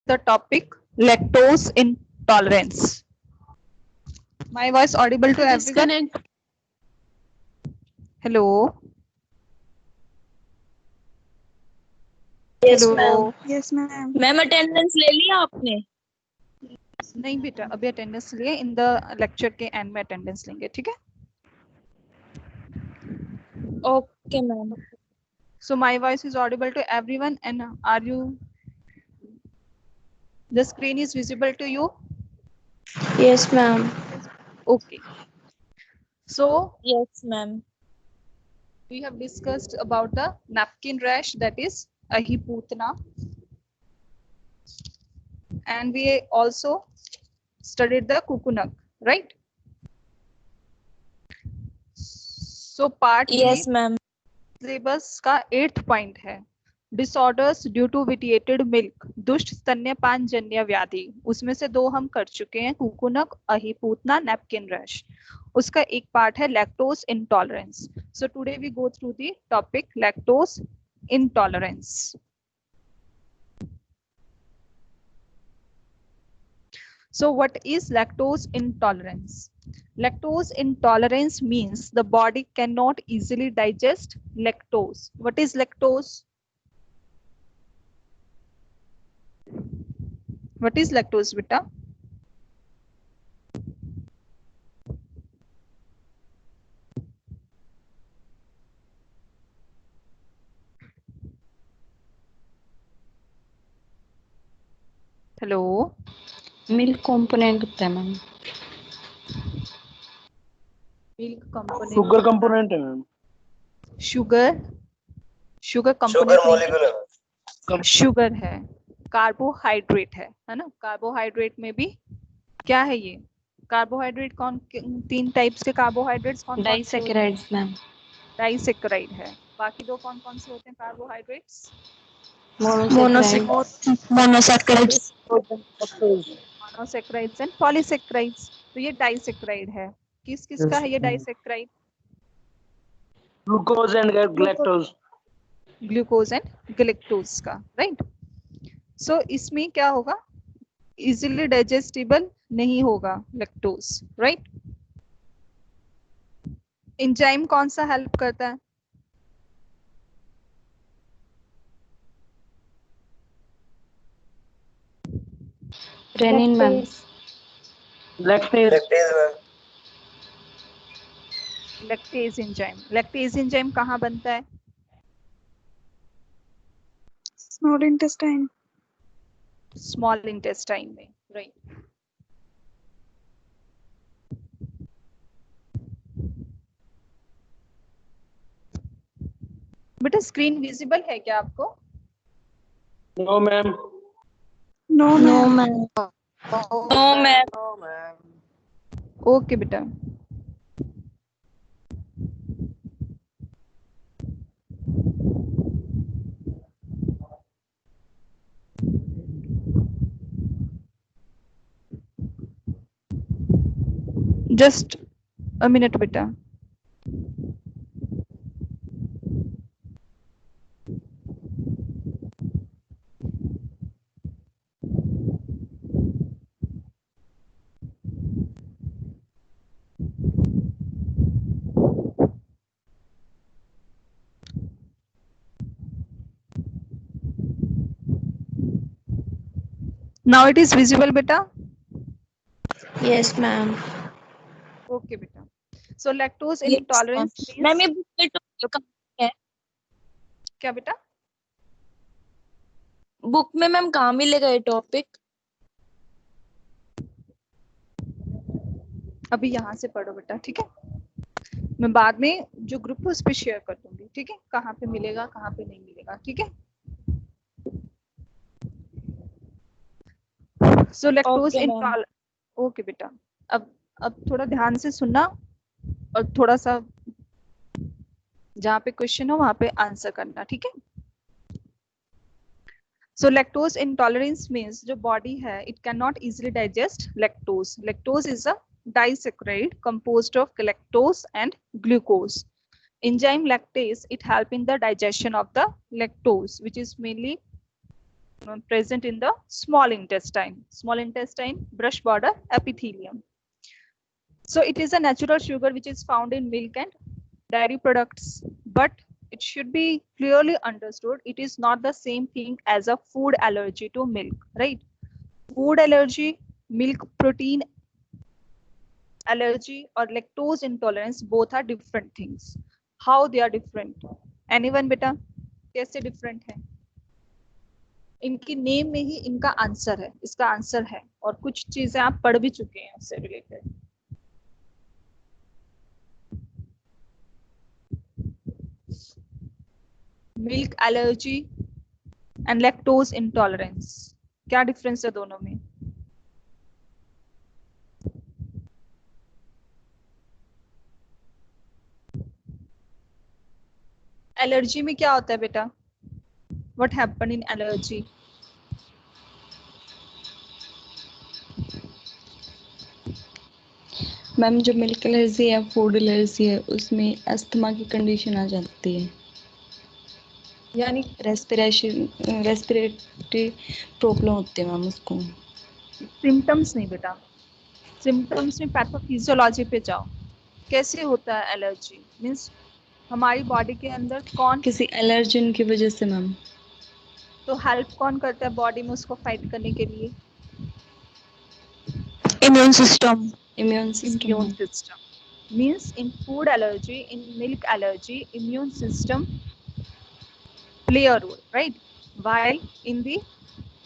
The topic lactose intolerance. My voice audible to everyone? Disconnect. Hello. Yes, Hello. ma'am. Yes, ma'am. Ma'am attendance ले लिया आपने? नहीं बेटा, अभी अटेंडेंस लिए, इन द लेक्चर के एंड में अटेंडेंस लेंगे, ठीक है? Okay ma'am. So my voice is audible to everyone, and are you? The screen is visible to you? Yes, ma'am. Okay. So Yes, ma'am. we have discussed about the napkin rash, that is ahiputna, and we also studied the kukunak, right? So part Yes, ma'am. Syllabus का 8th point है disorders due to विटिएटेड milk, दुष्ट स्तन्यपान जन्य व्याधि। उसमें से 2 हम कर चुके हैं, कुकुनक, अहिपूतना, नैपकिन रैश। उसका एक पार्ट है lactose intolerance. So today we go through the topic lactose intolerance. So what is lactose intolerance? Lactose intolerance means the body cannot easily digest lactose. What is lactose? What is lactose, beta? Hello. Milk component होता है ma'am. Milk component. Sugar component है ma'am. Sugar. Sugar sugar component नहीं molecule है, sugar है, carbohydrate है ना? Carbohydrate में भी क्या है ये? कार्बोहाइड्रेट कौन 3 टाइप्स के कार्बोहाइड्रेट्स कौन कौन से? Disaccharides ma'am. डाइसेक्राइड है। बाकी 2 कौन कौन से होते हैं carbohydrates? Monosaccharides. Monosaccharides and polysaccharides. तो ये डाइसेक्राइड है। किस किस का है ये disaccharide? Glucose and galactose. Glucose and galactose का, राइट? सो इसमें क्या होगा? इजीली डाइजेस्टिबल नहीं होगा लैक्टोज, राइट? एंजाइम कौन सा हेल्प करता है? Rennin ma'am. Lactase. Lactase enzyme. Lactase enzyme कहाँ बनता है? Small intestine. स्मॉल इंटेस्टाइन में, राइट? बेटा स्क्रीन विजिबल है क्या आपको? No ma'am. No, No, ma'am. ma'am. No, ma'am. Okay बेटा। जस्ट अ मिनट बेटा। Now it is visible, beta? Yes, ma'am. Okay, beta. So lactose Yes, intolerance ma'am. means ma'am ये book में topic कहाँ है? क्या बेटा? बुक में ma'am कहाँ मिलेगा ये टॉपिक? अभी यहाँ से पढ़ो बेटा, ठीक है? मैं बाद में जो ग्रुप है उस पर शेयर कर दूंगी, ठीक है? कहाँ पे मिलेगा, कहाँ पे नहीं मिलेगा, ठीक है? So lactose Okay, ma'am. intolerance. Okay बेटा, अब थोड़ा ध्यान से सुनना और थोड़ा सा जहाँ पे क्वेश्चन हो वहां पे आंसर करना, ठीक है? So lactose intolerance means जो body है, it cannot easily digest lactose. Lactose is a disaccharide composed of galactose and glucose. Enzyme lactase, it help in the digestion of the lactose, which is mainly present in the small intestine. Small intestine, brush border epithelium. So it is a natural sugar which is found in milk and dairy products, but it should be clearly understood it is not the same thing as a food allergy to milk, right? Food allergy, milk protein allergy or lactose intolerance, both are different things. How they are different? Anyone beta? कैसे different है? इनकी name में ही इनका answer है, इसका answer है, और कुछ चीजें आप पढ़ भी चुके हैं उससे related. Milk allergy and lactose intolerance, क्या डिफरेंस है दोनों में? एलर्जी में क्या होता है बेटा? What happen in allergy? Ma'am जो मिल्क एलर्जी है, फूड एलर्जी है, उसमें अस्थमा की कंडीशन आ जाती है, यानी रेस्पिरेटरी प्रॉब्लम होती है मैम उसको. सिम्टम्स नहीं बेटा, सिम्टम्स में पैथोफिजियोलॉजी पे जाओ. कैसे होता है एलर्जी? मींस हमारी बॉडी के अंदर कौन, किसी एलर्जन की वजह से मैम. तो हेल्प कौन करता है बॉडी में उसको फाइट करने के लिए? Immune system. Immune system. Immune system. Means in food allergy, in milk allergy, immune system play a role, right? While in the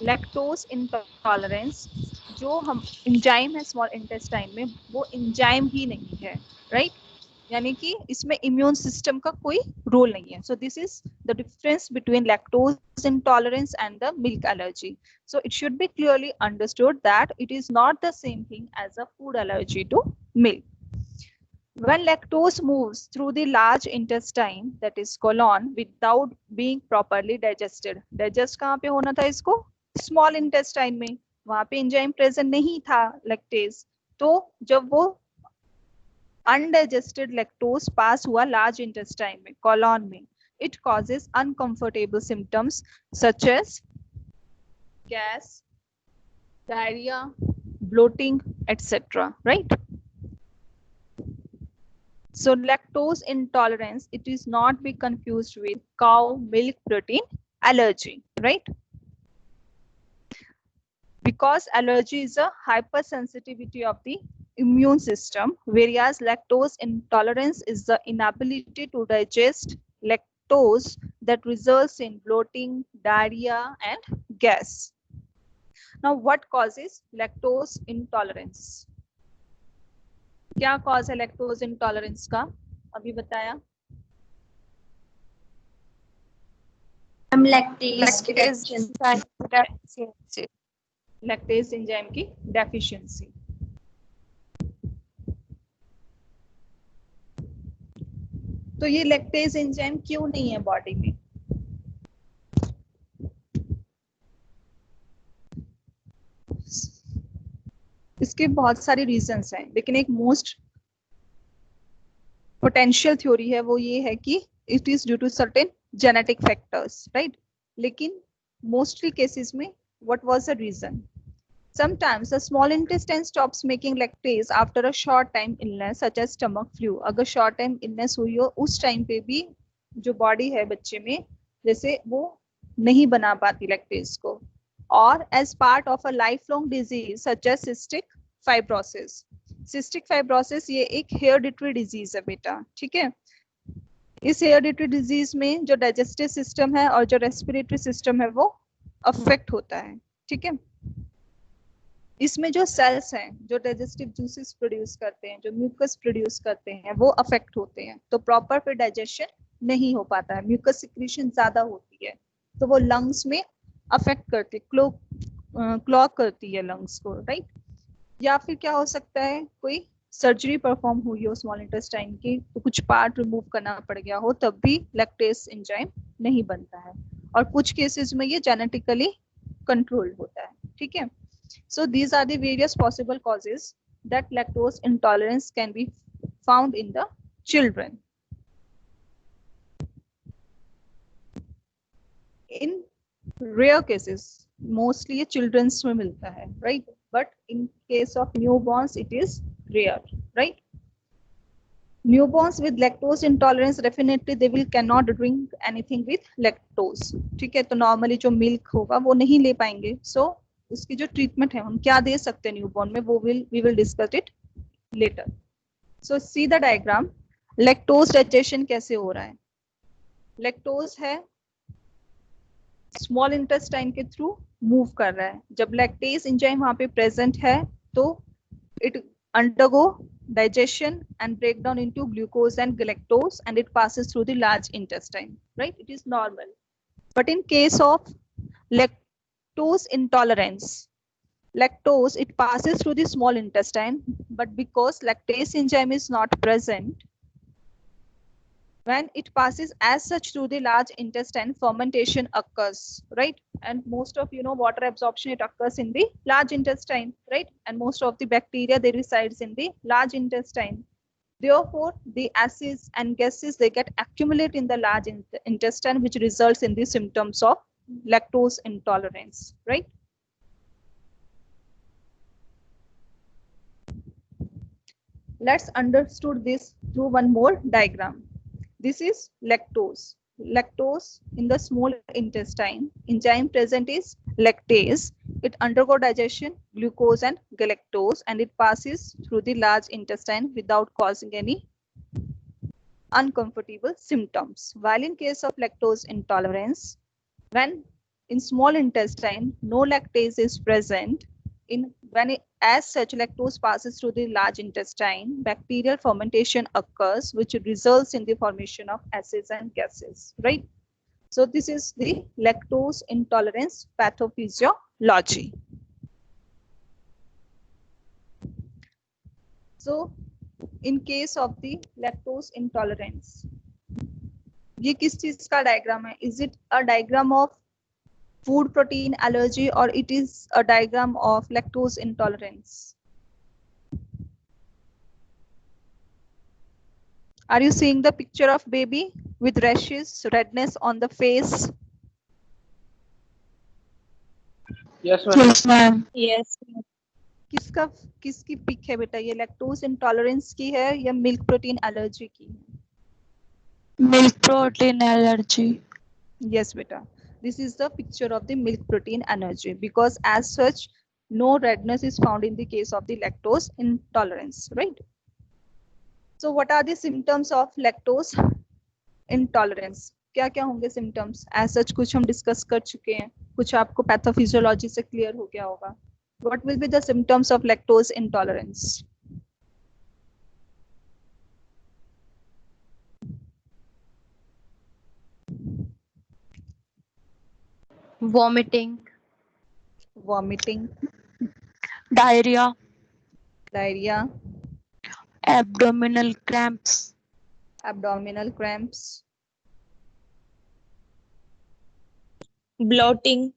lactose intolerance, जो हम enzyme है small intestine में, वो enzyme ही नहीं है, right? यानी कि इसमें immune system का कोई रोल नहीं है. So this is the difference between lactose intolerance and the milk allergy. So it should be clearly understood that it is not the same thing as a food allergy to milk. When lactose moves through the large intestine, that is colon, without being properly digested, digest कहाँ पे होना था इसको? Small intestine में. वहाँ पे enzyme present नहीं था lactase. तो जब वो undigested lactose pass हुआ large intestine में, colon में, it causes uncomfortable symptoms such as gas, diarrhea, bloating, etc. Right? So lactose intolerance, it is not be confused with cow milk protein allergy, right? Because allergy is a hypersensitivity of the immune system, whereas lactose intolerance is the inability to digest lactose that results in bloating, diarrhea, and gas. Now, what causes lactose intolerance? क्या cause है lactose intolerance का? अभी बताया. Lactase enzyme की deficiency. तो ये lactase enzyme क्यों नहीं है बॉडी में? इसके बहुत सारे रीजंस हैं, लेकिन एक मोस्ट पोटेंशियल थ्योरी है वो ये है कि it is due to certain genetic factors, right? लेकिन मोस्टली केसेस में what was the reason? Sometimes the small intestine stops making lactase after a short time illness such as stomach flu. अगर short time illness हुई हो उस time पे भी जो body है बच्चे में, जैसे वो नहीं बना पाती लैक्टेज को. और as part of a lifelong disease such as cystic fibrosis. Cystic fibrosis ये एक hereditary disease है बेटा, ठीक है? इस hereditary disease में जो digestive system है और जो respiratory system है वो affect होता है, ठीक है? इसमें जो सेल्स हैं जो डाइजेस्टिव जूसेस प्रोड्यूस करते हैं, जो म्यूकस प्रोड्यूस करते हैं, वो अफेक्ट होते हैं. तो प्रॉपर फिर डाइजेशन नहीं हो पाता है, म्यूकस सिक्रीशन ज्यादा होती है, तो वो लंग्स में अफेक्ट करती है, क्लॉग करती है लंग्स को, राइट? या फिर क्या हो सकता है, कोई सर्जरी परफॉर्म हुई हो स्मॉल इंटेस्टाइन की, तो कुछ पार्ट रिमूव करना पड़ गया हो, तब भी लैक्टेज एंजाइम नहीं बनता है. और कुछ केसेस में ये जेनेटिकली कंट्रोल्ड होता है, ठीक है? So these are the various possible causes that lactose intolerance can be found in the children. In rare cases, mostly ये चिल्ड्रंस में मिलता है, right, but in case of newborns it is rare, right. Newborns with lactose intolerance definitely they will cannot drink anything with lactose. ठीक है, तो normally जो milk होगा वो नहीं ले पाएंगे. सो उसकी जो ट्रीटमेंट है हम क्या दे सकते हैं न्यूबॉर्न में, वो we will discuss it later. So see the diagram. Lactose digestion कैसे हो रहा है. लैक्टोज है स्मॉल इंटेस्टाइन के थ्रू मूव कर रहा है. जब लैक्टेज एंजाइम वहां पे प्रेजेंट है तो it undergo digestion and break down into glucose and galactose and it passes through the large intestine, right? It is normal. But in case of lactose intolerance, lactose it passes through the small intestine, but because lactase enzyme is not present, when it passes as such through the large intestine, fermentation occurs, right? And most of water absorption it occurs in the large intestine, right? And most of the bacteria they resides in the large intestine. Therefore the acids and gases they get accumulate in the large intestine, which results in the symptoms of lactose intolerance, right? Let's understood this through one more diagram. This is lactose. Lactose in the small intestine. Enzyme present is lactase. It undergo digestion, glucose and galactose, and it passes through the large intestine without causing any uncomfortable symptoms. While in case of lactose intolerance, when in small intestine no lactase is present, as such lactose passes through the large intestine, bacterial fermentation occurs, which results in the formation of acids and gases, right? So this is the lactose intolerance pathophysiology. So in case of the lactose intolerance, ये किस चीज का diagram है? Is it a diagram of food protein allergy or it is a diagram of lactose intolerance? Are you seeing the picture of baby with rashes, redness on the face? Yes, ma'am. Yes, ma'am. Yes. किसकी pick है बेटा? ये lactose intolerance की है या milk protein allergy की है? Milk protein allergy. Yes beta, this is the picture of the milk protein allergy, because as such no redness is found in the case of the lactose intolerance, right? So what are the symptoms of lactose intolerance? क्या क्या होंगे symptoms? As such कुछ हम discuss कर चुके हैं, कुछ आपको पैथोफिजियोलॉजी से क्लियर हो गया होगा. What will be the symptoms of lactose intolerance? Vomiting. Vomiting, Diarrhea. diarrhea, Abdominal cramps. abdominal cramps, Bloating.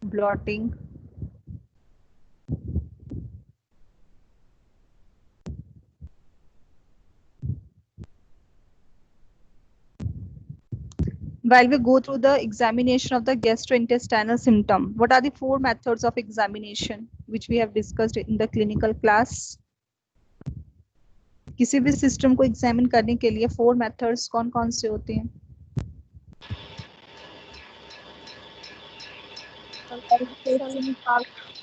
bloating, while we go through the examination of the gastrointestinal symptom, what are the 4 methods of examination which we have discussed in the clinical class? किसी भी system को examine करने के लिए 4 methods कौन कौन से होते हैं?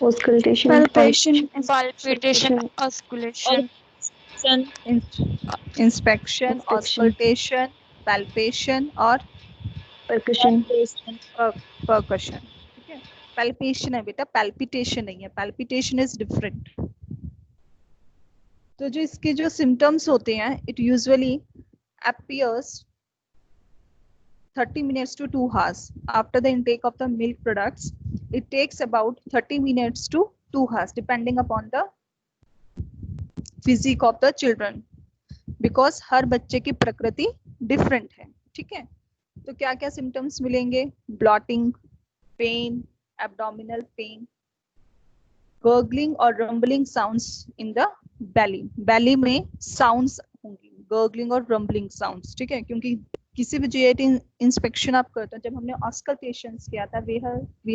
Auscultation, Palpation, osculation. Inspection, auscultation, palpation और percussion. percussion. ठीक है, palpation है बेटा, palpitation नहीं है. Palpitation is different. तो जो इसके जो symptoms होते हैं, it usually appears 30 minutes to 2 hours after the intake of the milk products. It takes about 30 minutes to 2 hours depending upon the physique of the children, because हर बच्चे की प्रकृति different है. ठीक है, तो क्या क्या symptoms मिलेंगे? Bloating, pain, abdominal pain, gurgling or rumbling sounds in the belly. Belly में sounds होंगी, गर्गलिंग और रम्बलिंग साउंड्स, ठीक है, क्योंकि किसी भी जीआईटी इंस्पेक्शन आप करते हो, जब हमने ऑस्कल्टेशंस किया था we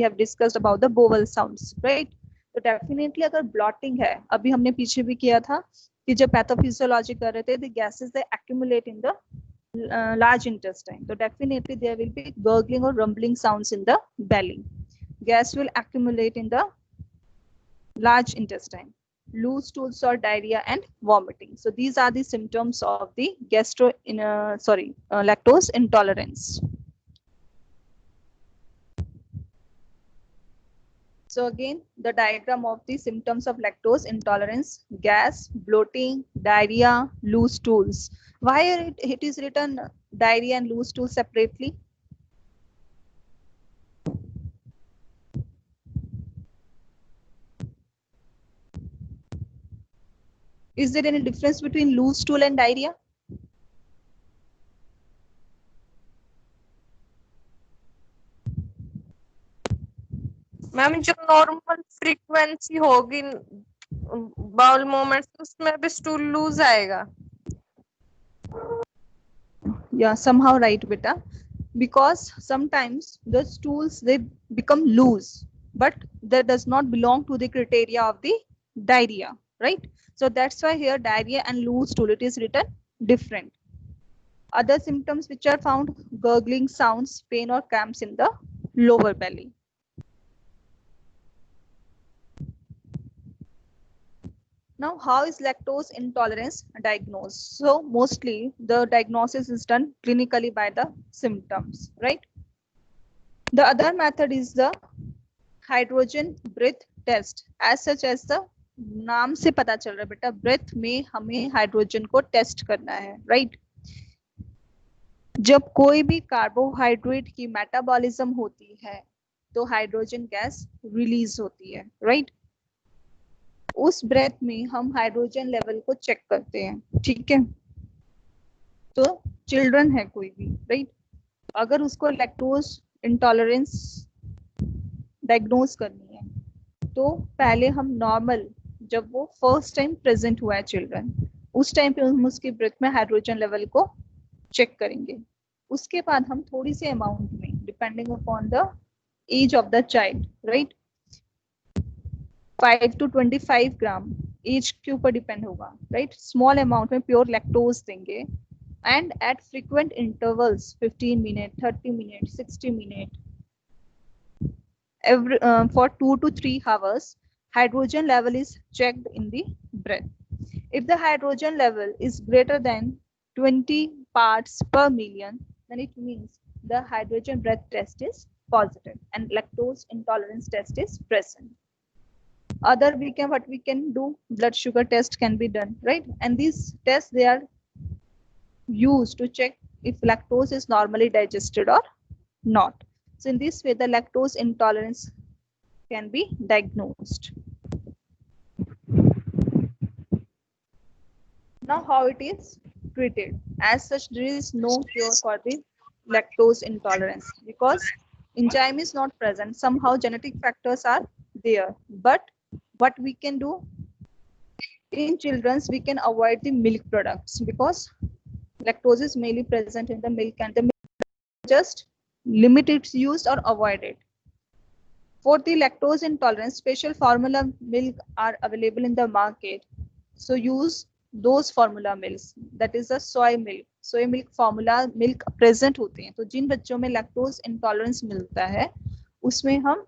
have discussed about the bowel sounds, right. तो डेफिनेटली अगर ब्लॉटिंग है, अभी हमने पीछे भी किया था कि जब पैथोफिजियोलॉजी कर रहे थे, the gases they accumulate in the large intestine, so definitely there will be gurgling or rumbling sounds in the belly. Gas will accumulate in the large intestine, loose stools or diarrhea and vomiting. So these are the symptoms of the lactose intolerance. So again, the diagram of the symptoms of lactose intolerance: gas, bloating, diarrhea, loose stools. Why it is written diarrhea and loose stools separately? Is there any difference between loose stool and diarrhea? Ma'am जो normal frequency होगी bowl movements, उसमें भी stool loose आएगा. Yeah, somehow right, beta, because sometimes the stools they become loose, but that does not belong to the criteria of the diarrhea, right? So that's why here diarrhea and loose stool, it is written different. Other symptoms which are found: gurgling sounds, pain or cramps in the lower belly. Now, how is lactose intolerance diagnosed? So mostly the diagnosis is done clinically by the symptoms, right? The other method is the hydrogen breath test. As such, as the नाम से पता चल रहा है बेटा, breath में हमें hydrogen को टेस्ट करना है, राइट? जब कोई भी कार्बोहाइड्रेट की मेटाबॉलिज्म होती है तो हाइड्रोजन गैस रिलीज होती है, राइट? उस ब्रेथ में हम हाइड्रोजन लेवल को चेक करते हैं, ठीक है? तो चिल्ड्रन है कोई भी, राइट, अगर उसको लैक्टोज इंटॉलरेंस डायग्नोज करनी है तो पहले हम नॉर्मल, जब वो फर्स्ट टाइम प्रेजेंट हुआ है चिल्ड्रन, उस टाइम पे हम उसकी ब्रेथ में हाइड्रोजन लेवल को चेक करेंगे. उसके बाद हम थोड़ी सी अमाउंट में, depending upon the age of the child, right, 5 to 25 gram age के ऊपर डिपेंड होगा, राइट, स्मॉल अमाउंट में प्योर लैक्टोज देंगे and at frequent intervals 15 minute, 30 minute, 60 minute, every for 2 to 3 hours hydrogen level is checked in the breath. If the hydrogen level is greater than 20 parts per million, then it means the hydrogen breath test is positive and lactose intolerance test is present. Other what we can do, blood sugar test can be done, right? And these tests, they are used to check if lactose is normally digested or not. So in this way the lactose intolerance can be diagnosed. Now how it is treated? As such, there is no cure for the lactose intolerance because enzyme is not present. Somehow genetic factors are there, but what we can do in children, we can avoid the milk products because lactose is mainly present in the milk, and the milk just limit its use or avoid it. For the lactose intolerance, special formula milk are available in the market, so use those formula milks, that is the soy milk. Soya milk formula milk present होते हैं. तो जिन बच्चों में lactose intolerance मिलता है उसमें हम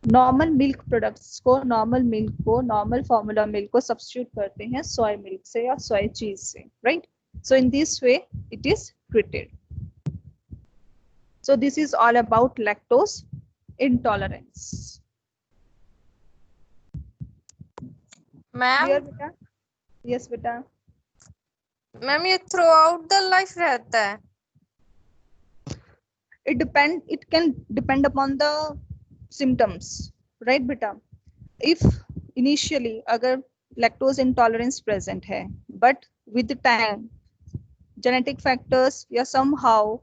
normal milk products को, नॉर्मल फॉर्मूला मिल्क को सब्स्टिट्यूट करते हैं सोया मिल्क से या सोया चीज से, right? So in this way it is treated. So this is all about lactose intolerance. Ma'am Yes beta. Ma'am ये थ्रू आउट द लाइफ रहता है? It can depend upon the symptoms, right beta? If initially अगर lactose intolerance present है, but with the time genetic factors या somehow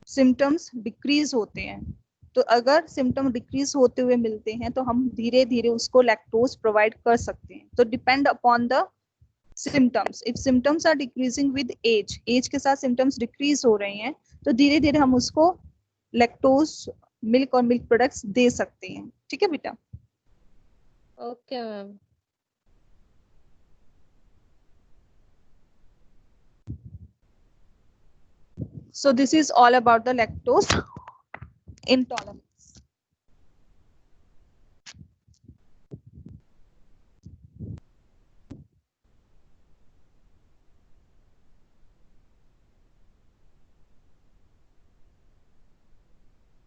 symptoms decrease होते हैं, तो अगर सिम्टम डिक्रीज होते हुए मिलते हैं तो हम धीरे धीरे उसको लैक्टोज प्रोवाइड कर सकते हैं. तो depend upon the symptoms, if symptoms are decreasing with age के साथ सिम्टम्स डिक्रीज हो रहे हैं तो धीरे धीरे हम उसको लैक्टोज मिल्क और मिल्क प्रोडक्ट्स दे सकते हैं। ठीक है बेटा? Okay, ma'am. So this is all about the lactose intolerance.